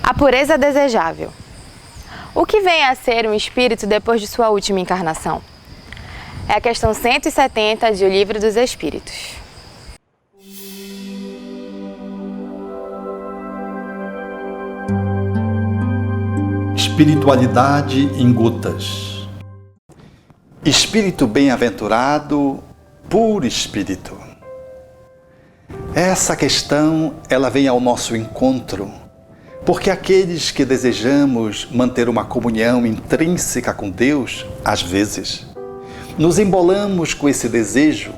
A pureza desejável. O que vem a ser um espírito depois de sua última encarnação? É a questão 170 de O Livro dos Espíritos. Espiritualidade em gotas. Espírito bem-aventurado, puro espírito. Essa questão, ela vem ao nosso encontro, porque aqueles que desejamos manter uma comunhão intrínseca com Deus, às vezes, nos embolamos com esse desejo,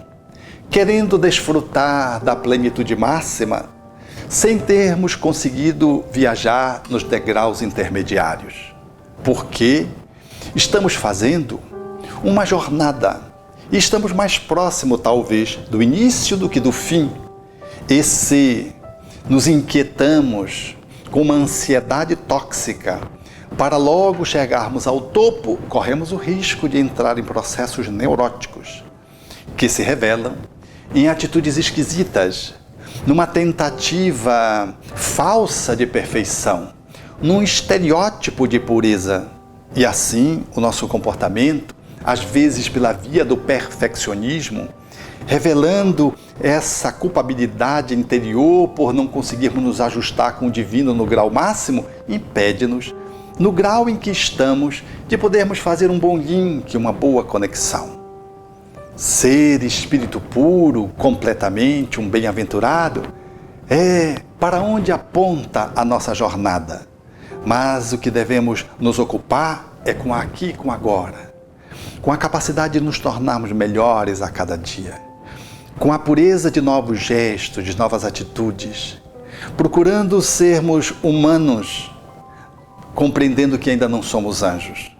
querendo desfrutar da plenitude máxima, sem termos conseguido viajar nos degraus intermediários. Porque estamos fazendo uma jornada e estamos mais próximos, talvez, do início do que do fim. E se nos inquietamos com uma ansiedade tóxica para logo chegarmos ao topo, corremos o risco de entrar em processos neuróticos que se revelam em atitudes esquisitas, numa tentativa falsa de perfeição, num estereótipo de pureza. E assim, o nosso comportamento, às vezes pela via do perfeccionismo, revelando essa culpabilidade interior por não conseguirmos nos ajustar com o divino no grau máximo, impede-nos, no grau em que estamos, de podermos fazer um bom link, uma boa conexão. Ser espírito puro, completamente um bem-aventurado, é para onde aponta a nossa jornada. Mas o que devemos nos ocupar é com aqui e com agora, com a capacidade de nos tornarmos melhores a cada dia, com a pureza de novos gestos, de novas atitudes, procurando sermos humanos, compreendendo que ainda não somos anjos.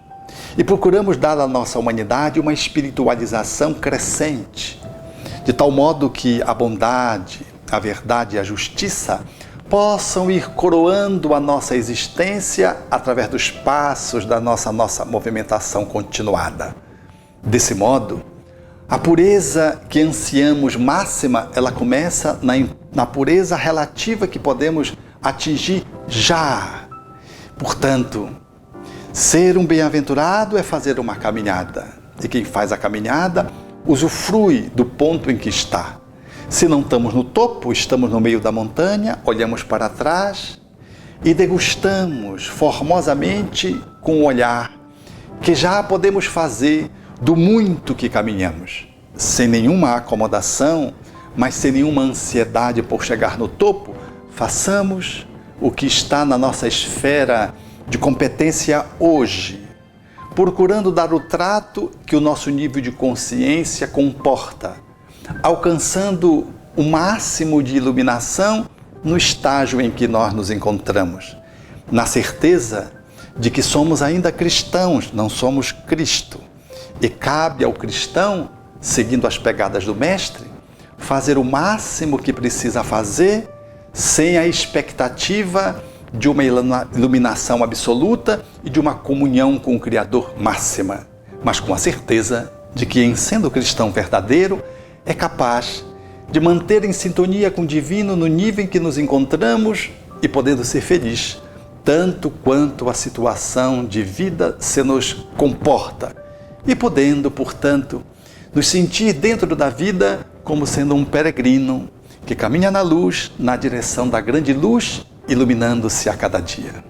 E procuramos dar à nossa humanidade uma espiritualização crescente, de tal modo que a bondade, a verdade e a justiça possam ir coroando a nossa existência através dos passos da nossa movimentação continuada. Desse modo, a pureza que ansiamos máxima, ela começa na pureza relativa que podemos atingir já. Portanto, ser um bem-aventurado é fazer uma caminhada. E quem faz a caminhada usufrui do ponto em que está. Se não estamos no topo, estamos no meio da montanha, olhamos para trás e degustamos formosamente com o olhar que já podemos fazer do muito que caminhamos, sem nenhuma acomodação, mas sem nenhuma ansiedade por chegar no topo. Façamos o que está na nossa esfera de competência hoje, procurando dar o trato que o nosso nível de consciência comporta, alcançando o máximo de iluminação no estágio em que nós nos encontramos, na certeza de que somos ainda cristãos, não somos Cristo. E cabe ao cristão, seguindo as pegadas do Mestre, fazer o máximo que precisa fazer, sem a expectativa de uma iluminação absoluta e de uma comunhão com o Criador máxima, mas com a certeza de que, em sendo cristão verdadeiro, é capaz de manter em sintonia com o divino no nível em que nos encontramos e podendo ser feliz, tanto quanto a situação de vida se nos comporta, e podendo, portanto, nos sentir dentro da vida como sendo um peregrino que caminha na luz, na direção da grande luz, iluminando-se a cada dia.